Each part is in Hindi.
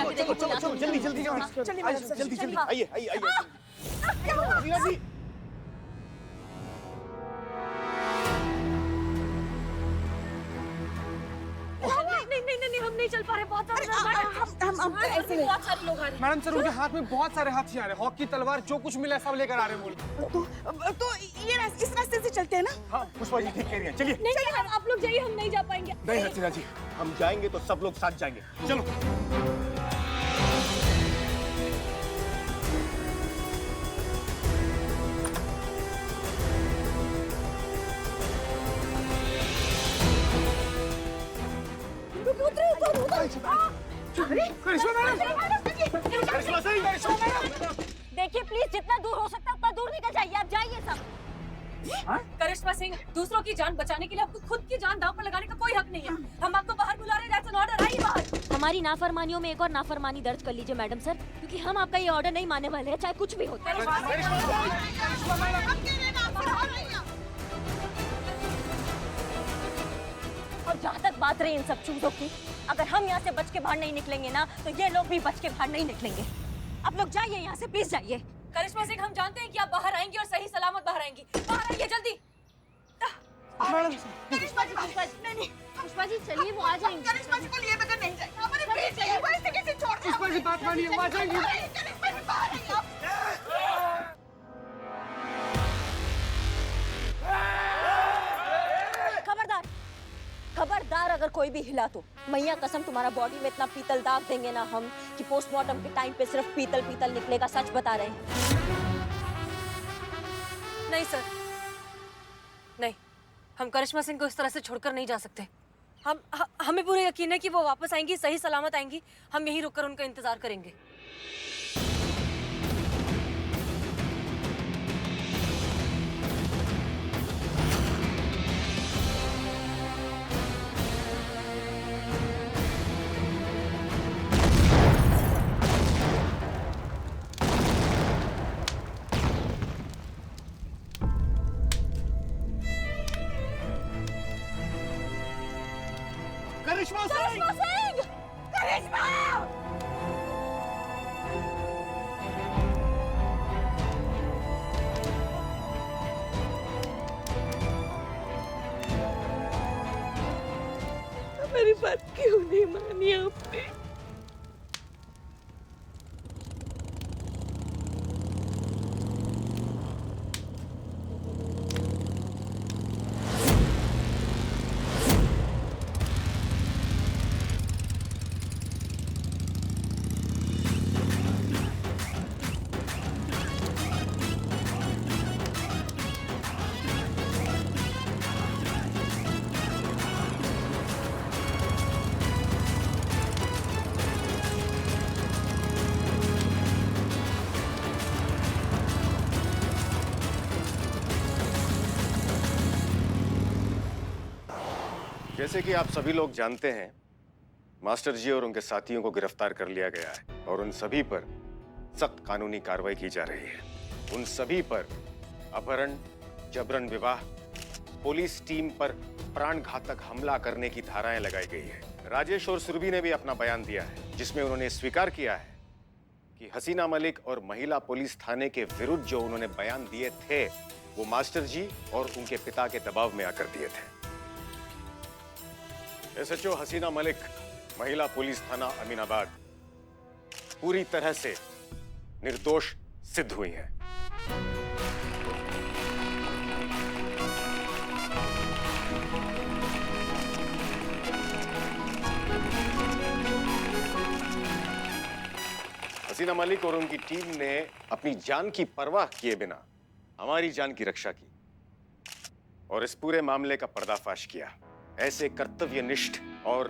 जाके देखो। चलो जल्दी जल्दी जल्दी जल्दी आइए आइए आइए। नहीं, हम नहीं चल पा रहे, बहुत हम ऐसे बहुत सारे लोग आ रहे हैं। मैडम सर, उनके हाथ में बहुत सारे हथियार है, हॉकी, तलवार, जो कुछ मिला सब लेकर आ रहे हैं बोल। तो ये इस रास्ते से चलते हैं ना? हाँ पुष्पा जी ठीक कह रही हैं, चलिए। नहीं, आप लोग जाइए, हम नहीं जा पाएंगे। नहीं हसीना जी, हम जाएंगे तो सब लोग साथ जाएंगे, चलो। देखिए प्लीज, जितना दूर हो सकता है उतना दूर निकल जाइए, आप जाइए सब। करिश्मा सिंह, दूसरों की जान बचाने के लिए आपको खुद की जान दांव पर लगाने का कोई हक नहीं है। हम आपको बाहर बुला रहे हैं, दैट्स एन ऑर्डर, आइए बाहर। हमारी नाफरमानियों में एक और नाफरमानी दर्ज कर लीजिए मैडम सर, क्योंकि हम आपका ये ऑर्डर नहीं मानने वाले हैं, चाहे कुछ भी हो। और जहाँ तक बात रही इन सब चीजों की, अगर हम यहाँ से बच के बाहर नहीं निकलेंगे ना, तो ये लोग भी बच के बाहर नहीं निकलेंगे। आप लोग जाइए यहाँ से, प्लीज जाइए। करिश्मा सिंह, हम जानते हैं कि आप बाहर आएंगी और सही सलामत बाहर आएंगी। बाहर आइए जल्दी। करिश्मा जी, नहीं, पुष्पा जी चलिए, वो आ जाएंगे। करिश्मा जी को लिए बगैर नहीं जाएंगे। हमारे बेटे को ऐसे कैसे छोड़ दें? पुष्पा जी बात मानिए, वो आ जाएंगे। करिश्मा जी बाहर आइए आप। खबरदार, खबरदार, अगर कोई भी हिला तो मैया कसम तुम्हारा बॉडी में इतना पीतल दाग देंगे ना हम, कि पोस्टमार्टम के टाइम पे सिर्फ पीतल पीतल निकलेगा। सच बता रहे हैं। नहीं सर, नहीं, हम करिश्मा सिंह को इस तरह से छोड़कर नहीं जा सकते। हमें पूरा यकीन है कि वो वापस आएंगी, सही सलामत आएंगी। हम यहीं रुककर उनका इंतजार करेंगे। करिश्मा सिंह! करिश्मा! मेरी बात क्यों नहीं मानी आपने? जैसे कि आप सभी लोग जानते हैं, मास्टर जी और उनके साथियों को गिरफ्तार कर लिया गया है और उन सभी पर सख्त कानूनी कार्रवाई की जा रही है। उन सभी पर अपहरण, जबरन विवाह, पुलिस टीम पर प्राणघातक हमला करने की धाराएं लगाई गई है। राजेश और सुरभि ने भी अपना बयान दिया है, जिसमें उन्होंने स्वीकार किया है कि हसीना मलिक और महिला पुलिस थाने के विरुद्ध जो उन्होंने बयान दिए थे, वो मास्टर जी और उनके पिता के दबाव में आकर दिए थे। एसएचओ हसीना मलिक, महिला पुलिस थाना अमीनाबाद, पूरी तरह से निर्दोष सिद्ध हुई हैं। हसीना मलिक और उनकी टीम ने अपनी जान की परवाह किए बिना हमारी जान की रक्षा की और इस पूरे मामले का पर्दाफाश किया। ऐसे कर्तव्यनिष्ठ और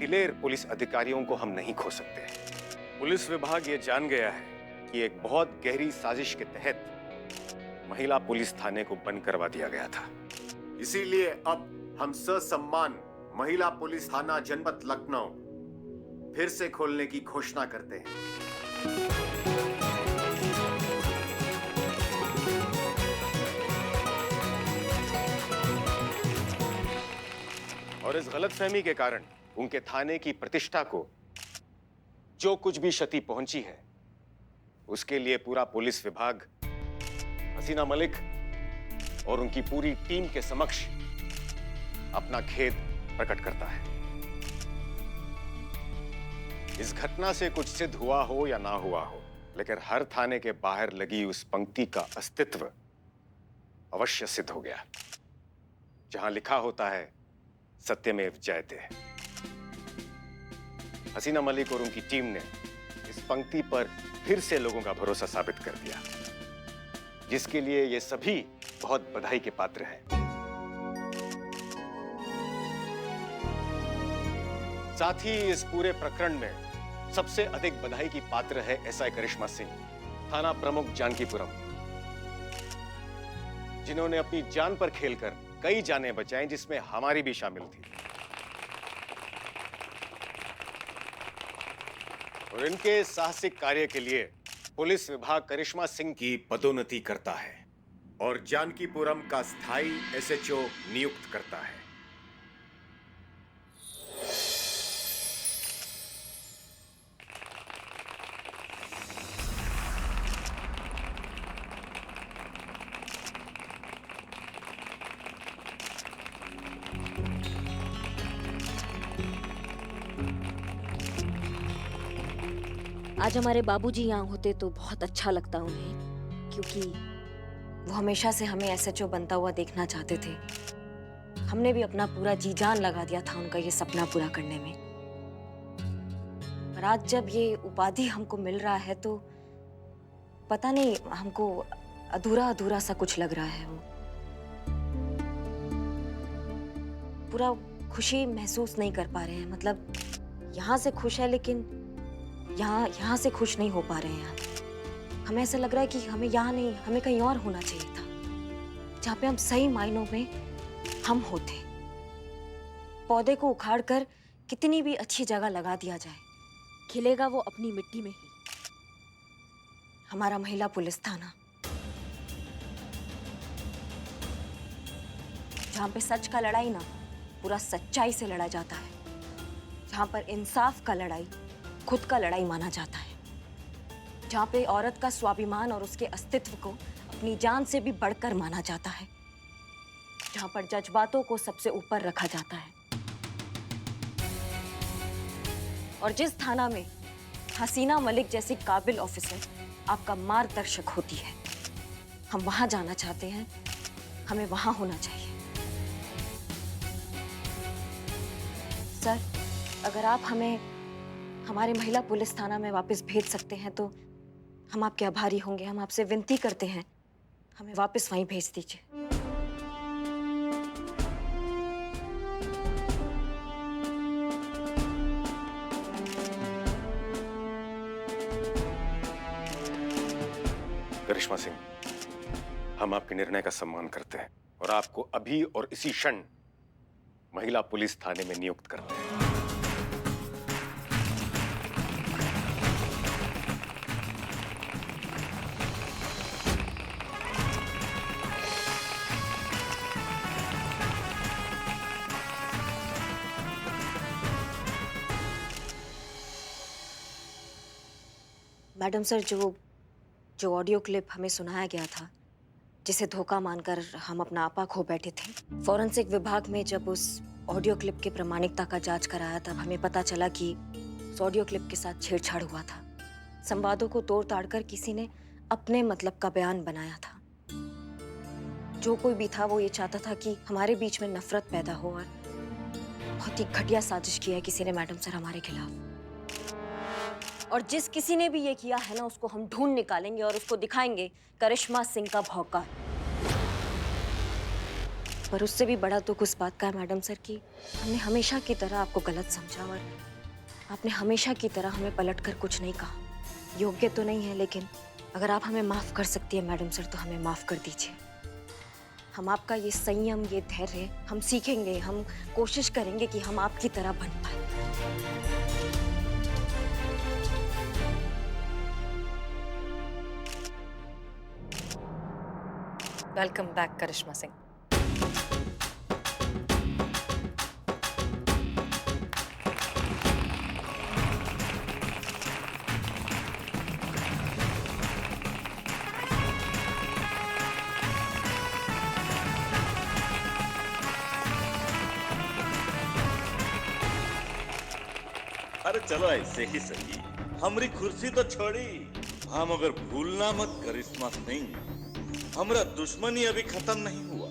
दिलेर पुलिस अधिकारियों को हम नहीं खो सकते। पुलिस विभाग ये जान गया है कि एक बहुत गहरी साजिश के तहत महिला पुलिस थाने को बंद करवा दिया गया था। इसीलिए अब हम ससम्मान महिला पुलिस थाना जनपद लखनऊ फिर से खोलने की घोषणा करते हैं। और इस गलतफहमी के कारण उनके थाने की प्रतिष्ठा को जो कुछ भी क्षति पहुंची है उसके लिए पूरा पुलिस विभाग हसीना मलिक और उनकी पूरी टीम के समक्ष अपना खेद प्रकट करता है। इस घटना से कुछ सिद्ध हुआ हो या ना हुआ हो, लेकिन हर थाने के बाहर लगी उस पंक्ति का अस्तित्व अवश्य सिद्ध हो गया, जहां लिखा होता है सत्यमेव जयते। हसीना मलिक और उनकी टीम ने इस पंक्ति पर फिर से लोगों का भरोसा साबित कर दिया, जिसके लिए ये सभी बहुत बधाई के पात्र हैं। साथ ही इस पूरे प्रकरण में सबसे अधिक बधाई की पात्र है एसआई करिश्मा सिंह, थाना प्रमुख जानकीपुरम, जिन्होंने अपनी जान पर खेलकर कई जानें बचाई, जिसमें हमारी भी शामिल थी। और इनके साहसिक कार्य के लिए पुलिस विभाग करिश्मा सिंह की पदोन्नति करता है और जानकीपुरम का स्थायी एसएचओ नियुक्त करता है। आज हमारे बाबूजी यहाँ होते तो बहुत अच्छा लगता उन्हें, क्योंकि वो हमेशा से हमें एसएचओ बनता हुआ देखना चाहते थे। हमने भी अपना पूरा जी जान लगा दिया था उनका ये सपना पूरा करने में। पर आज जब ये उपाधि हमको मिल रहा है तो पता नहीं, हमको अधूरा अधूरा सा कुछ लग रहा है। वो पूरा खुशी महसूस नहीं कर पा रहे हैं। मतलब यहाँ से खुश है लेकिन यहाँ से खुश नहीं हो पा रहे हैं। हमें ऐसा लग रहा है कि हमें यहाँ नहीं, हमें कहीं और होना चाहिए था, जहाँ पे हम सही मायनों में हम होते। पौधे को उखाड़कर कितनी भी अच्छी जगह लगा दिया जाए, खिलेगा वो अपनी मिट्टी में ही। हमारा महिला पुलिस थाना, जहाँ पे सच का लड़ाई ना पूरा सच्चाई से लड़ा जाता है, जहाँ पर इंसाफ का लड़ाई खुद का लड़ाई माना जाता है, जहाँ पे औरत का स्वाभिमान और उसके अस्तित्व को अपनी जान से भी बढ़कर माना जाता है, जहाँ पर जज्बातों को सबसे ऊपर रखा जाता है। और जिस थाना में हसीना मलिक जैसी काबिल ऑफिसर आपका मार्गदर्शक होती है, हम वहां जाना चाहते हैं। हमें वहां होना चाहिए। सर, अगर आप हमें हमारे महिला पुलिस थाना में वापस भेज सकते हैं तो हम आपके आभारी होंगे। हम आपसे विनती करते हैं, हमें वापस वहीं भेज दीजिए। करिश्मा सिंह, हम आपके निर्णय का सम्मान करते हैं और आपको अभी और इसी क्षण महिला पुलिस थाने में नियुक्त करते हैं। मैडम सर, जो ऑडियो क्लिप हमें सुनाया गया था, जिसे धोखा मानकर हम अपना आपा खो बैठे थे, फॉरेंसिक विभाग में जब उस ऑडियो क्लिप की प्रामाणिकता का जांच कराया, तब हमें पता चला कि उस ऑडियो क्लिप के साथ छेड़छाड़ हुआ था। संवादों को तोड़ ताड़ कर किसी ने अपने मतलब का बयान बनाया था। जो कोई भी था वो ये चाहता था कि हमारे बीच में नफरत पैदा हो, और बहुत ही घटिया साजिश की है किसी ने मैडम सर हमारे खिलाफ। और जिस किसी ने भी ये किया है ना, उसको हम ढूंढ निकालेंगे और उसको दिखाएंगे करिश्मा सिंह का भौकाल। पर उससे भी बड़ा दुख उस बात का है मैडम सर कि हमने हमेशा की तरह आपको गलत समझा, और आपने हमेशा की तरह हमें पलटकर कुछ नहीं कहा। योग्य तो नहीं है, लेकिन अगर आप हमें माफ कर सकती है मैडम सर, तो हमें माफ कर दीजिए। हम आपका ये संयम, ये धैर्य हम सीखेंगे। हम कोशिश करेंगे कि हम आपकी तरह बन पाए। वेलकम बैक करिश्मा सिंह। चलो ऐसे ही सही, हमारी कुर्सी तो छोड़ी, हम अगर भूलना मत करिश्मा सिंह, हमारा दुश्मनी अभी खत्म नहीं हुआ।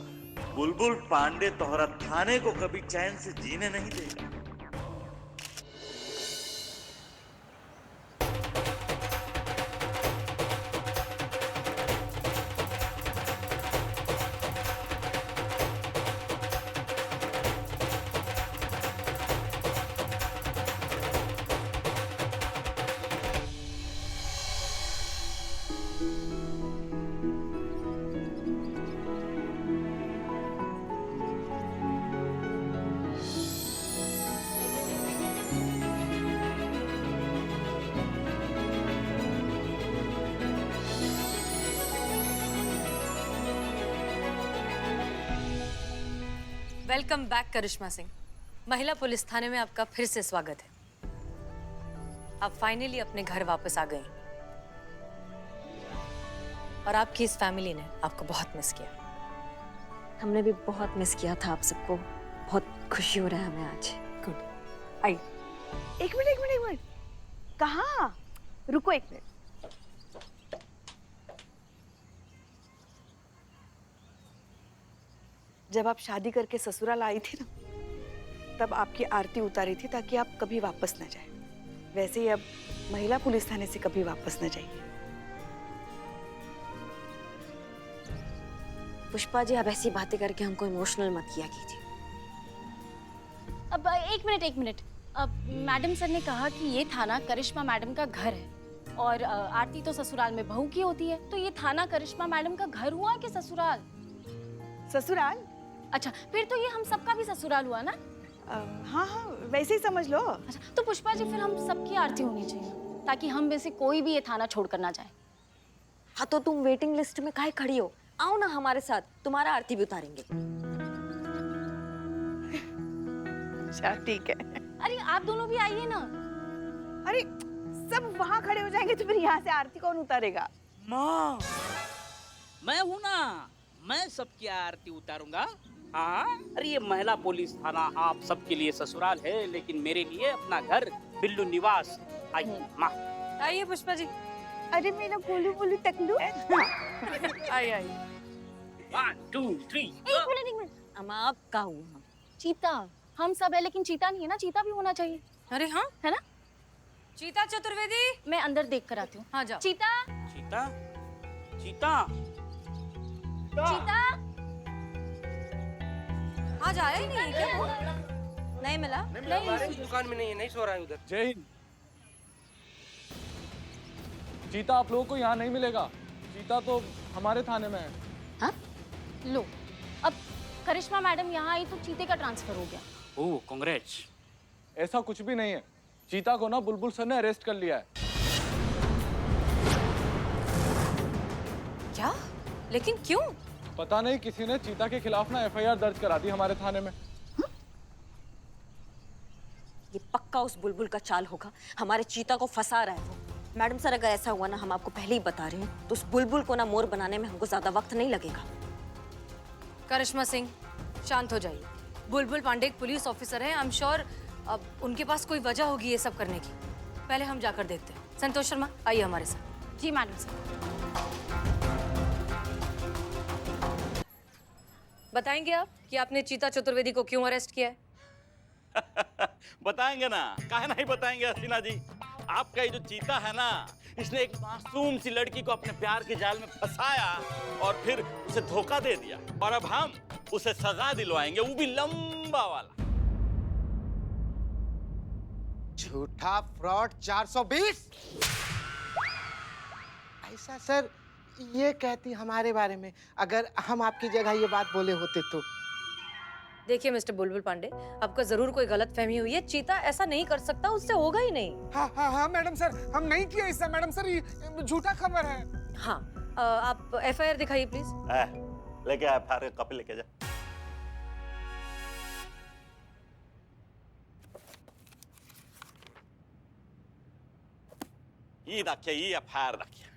बुलबुल पांडे तोहरा थाने को कभी चैन से जीने नहीं देगा। वेलकम बैक करिश्मा सिंह। महिला पुलिस थाने में आपका फिर से स्वागत है। आप फाइनली अपने घर वापस आ गई और आपकी इस फैमिली ने आपको बहुत मिस किया। हमने भी बहुत मिस किया था आप सबको। बहुत खुशी हो रहा है हमें आज। गुड, आई। एक मिनट कहाँ? रुको एक मिनट। जब आप शादी करके ससुराल आई थी ना, तब आपकी आरती उतारी थी ताकि आप कभी वापस न जाए। वैसे ही अब महिला पुलिस थाने से कभी वापस न जाइए। पुष्पा जी, आप ऐसी बातें करके हमको इमोशनल मत किया कीजिए। अब एक मिनट। अब मैडम सर ने कहा कि ये थाना करिश्मा मैडम का घर है और आरती तो ससुराल में बहू की होती है, तो ये थाना करिश्मा मैडम का घर हुआ कि ससुराल? ससुराल? अच्छा, फिर तो ये हम सबका भी ससुराल हुआ ना? हाँ, वैसे ही समझ लो। अच्छा, तो पुष्पा जी फिर हम सबकी आरती होनी चाहिए ताकि हम में से कोई भी ये थाना छोड़कर ना जाए। हाँ, तो तुम वेटिंग लिस्ट में काहे खड़ी हो? आओ ना हमारे साथ, तुम्हारा आरती भी उतारेंगे। अच्छा ठीक है। अरे आप दोनों भी आइए ना। अरे सब वहाँ खड़े हो जाएंगे तो फिर यहाँ से आरती कौन उतारेगा? माँ, मैं हूँ ना, मैं सबकी आरती उतारूंगा। हाँ, अरे ये महिला पुलिस थाना आप सबके लिए ससुराल है, लेकिन मेरे लिए अपना घर बिल्लू निवास। आइए माँ। आइए पुष्पा जी। अरे मेरा बोलू टकलू। आइए। 1 2 3। एक मिनट। अम्मा, आप का हुआ? चीता, हम सब है लेकिन चीता नहीं है ना, चीता भी होना चाहिए। अरे हाँ, है ना? चीता चतुर्वेदी। मैं अंदर देख कर आती हूँ। हाँ जाओ। चीता, चीता, चीता, चीता। आज आया ही नहीं है क्या वो? नहीं मिला? नहीं, दुकान में नहीं है, नहीं सो रहा है उधर। जय हिंद। चीता आप लोगों को यहाँ नहीं मिलेगा। चीता तो हमारे थाने में है। हाँ? लो, अब करिश्मा मैडम यहाँ आई तो चीते का ट्रांसफर हो गया। ओह कांग्रेस। ऐसा कुछ भी नहीं है। चीता को ना बुलबुल सर ने अरेस्ट कर लिया है। क्या? लेकिन क्यों? पता नहीं, किसी ने चीता के खिलाफ ना एफआईआर दर्ज करा दी हमारे थाने में। ये पक्का उस बुलबुल का चाल होगा। हमारे चीता को फंसा रहा है वो। मैडम सर, अगर ऐसा हुआ ना, हम आपको पहले ही बता रहे हैं, तो उस बुलबुल को ना मोर बनाने में हमको ज्यादा वक्त नहीं लगेगा। करिश्मा सिंह, शांत हो जाइए। बुलबुल पांडे एक पुलिस ऑफिसर है। आई एम श्योर अब उनके पास कोई वजह होगी ये सब करने की। पहले हम जाकर देखते हैं। संतोष शर्मा, आइए हमारे साथ। जी मैडम सर। बताएंगे आप कि आपने चीता चतुर्वेदी को क्यों अरेस्ट किया है? बताएंगे ना, काहे नहीं बताएंगे हसीना जी। आपका ये जो चीता है ना, इसने एक मासूम सी लड़की को अपने प्यार के जाल में फंसाया और फिर उसे धोखा दे दिया, और अब हम उसे सजा दिलवाएंगे, वो भी लंबा वाला। झूठा फ्रॉड 420। ऐसा सर ये कहती हमारे बारे में, अगर हम आपकी जगह ये बात बोले होते तो। देखिए मिस्टर बुलबुल पांडे, आपको जरूर कोई गलतफहमी हुई है। चीता ऐसा नहीं कर सकता, उससे होगा ही नहीं। हाँ मैडम सर, हम नहीं किया ऐसा। मैडम सर, ये झूठा खबर है। हाँ, आप एफआईआर दिखाइए प्लीज। लेके आया, फार कॉपी लेके जा। ये देखिए, ये एफआईआर देखिए।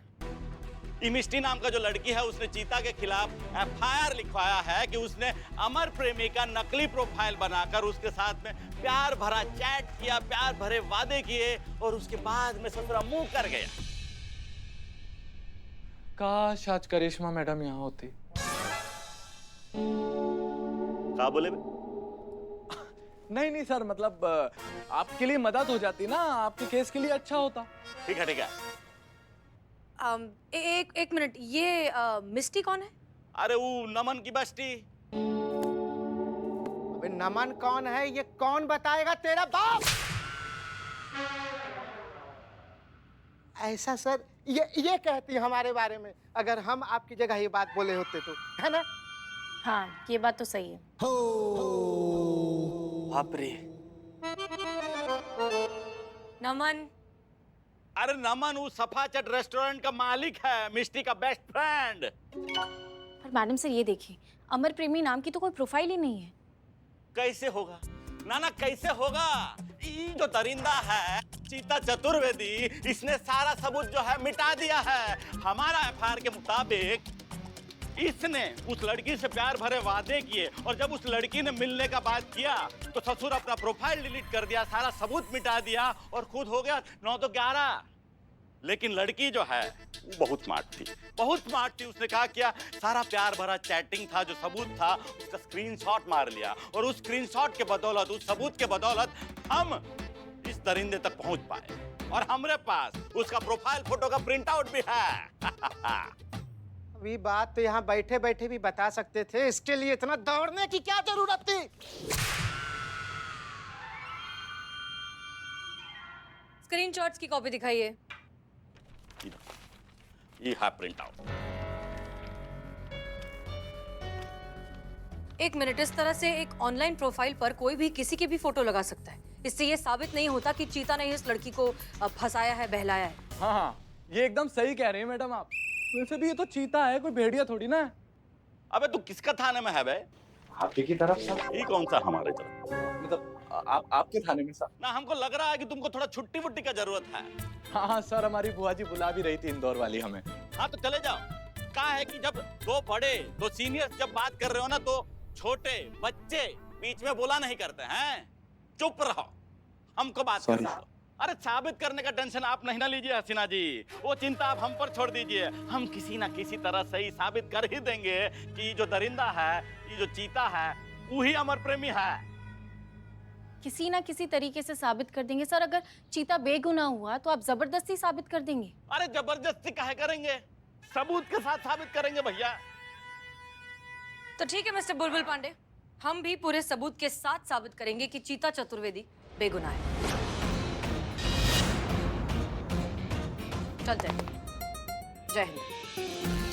ये मिष्टी नाम का जो लड़की है उसने चीता के खिलाफ FIR लिखवाया है कि उसने अमर प्रेमी का नकली प्रोफाइल बनाकर उसके साथ में प्यार भरा चैट किया, प्यार भरे वादे किए और उसके बाद में ससुरा मुंह कर गया। काश आज करिश्मा मैडम यहाँ होती। क्या बोले बे? नहीं नहीं सर, मतलब आपके लिए मदद हो जाती ना, आपके केस के लिए अच्छा होता। ठीक है ठीक है। एक मिनट, ये मिस्टी कौन है? अरे वो नमन की बस्ती। अबे नमन कौन है ये कौन बताएगा? तेरा बाप। ऐसा सर ये कहती हमारे बारे में, अगर हम आपकी जगह ये बात बोले होते तो, है ना? हाँ, ये बात तो सही है। बाप रे। नमन। अरे नमन वो सफाचट रेस्टोरेंट का मालिक है, मिष्टी का बेस्ट फ्रेंड। पर मैडम सर ये देखिए, अमर प्रेमी नाम की तो कोई प्रोफाइल ही नहीं है। कैसे होगा? ना कैसे होगा? ये जो दरिंदा है चीता चतुर्वेदी, इसने सारा सबूत जो है मिटा दिया है। हमारा FIR के मुताबिक इसने उस लड़की से प्यार भरे वादे किए और जब उस लड़की ने मिलने का बात किया तो ससुर अपना प्रोफाइल डिलीट कर दिया, सारा सबूत मिटा दिया और खुद हो गया 9 तो 11। लेकिन लड़की जो है वो बहुत स्मार्ट थी, बहुत स्मार्ट थी। उसने कहा क्या, सारा प्यार भरा चैटिंग था, जो सबूत था उसका स्क्रीनशॉट मार लिया और उस स्क्रीनशॉट के बदौलत, उस सबूत के बदौलत हम इस दरिंदे तक पहुंच पाए और हमारे पास उसका प्रोफाइल फोटो का प्रिंट आउट भी है। अभी बात तो यहाँ बैठे बैठे भी बता सकते थे, इसके लिए इतना दौड़ने की क्या जरूरत थी? स्क्रीनशॉट्स की कॉपी दिखाइए। ये है प्रिंट आउट। एक मिनट, इस तरह से एक ऑनलाइन प्रोफाइल पर कोई भी किसी की भी फोटो लगा सकता है। इससे ये साबित नहीं होता कि चीता ने इस लड़की को फंसाया है, बहलाया है। हाँ हाँ, ये एकदम सही कह रहे हैं मैडम आप। वैसे भी ये तो चीता है, कोई भेड़िया थोड़ी ना है। अबे तू किसका थाने में है बे? आपके की तरफ सर। ये कौन सा हमारे तरफ? मतलब आपके थाने में सर। ना हमको लग रहा है कि तुमको थोड़ा छुट्टी वुट्टी का जरूरत है। हाँ सर, हमारी बुआ जी बुला भी रही थी इंदौर वाली हमें। हाँ तो चले जाओ। क्या है कि जब दो बड़े, दो सीनियर्स जब बात कर रहे हो ना तो छोटे बच्चे बीच में बोला नहीं करते हैं। चुप रहो, हमको बात करने दो। अरे साबित करने का टेंशन आप नहीं ना लीजिए हसीना जी, वो चिंता आप हम पर छोड़ दीजिए। हम किसी ना किसी तरह से ही साबित कर ही देंगे कि जो दरिंदा है, ये जो चीता है, वही अमर प्रेमी है। किसी ना किसी तरीके से साबित कर देंगे सर। अगर चीता बेगुनाह हुआ तो आप जबरदस्ती साबित कर देंगे। अरे जबरदस्ती काहे करेंगे, सबूत के साथ साबित करेंगे भैया। तो ठीक है मिस्टर बुलबुल पांडे, हम भी पूरे सबूत के साथ साबित करेंगे कि चीता चतुर्वेदी बेगुनाह है। चलते हैं। जय हिंद।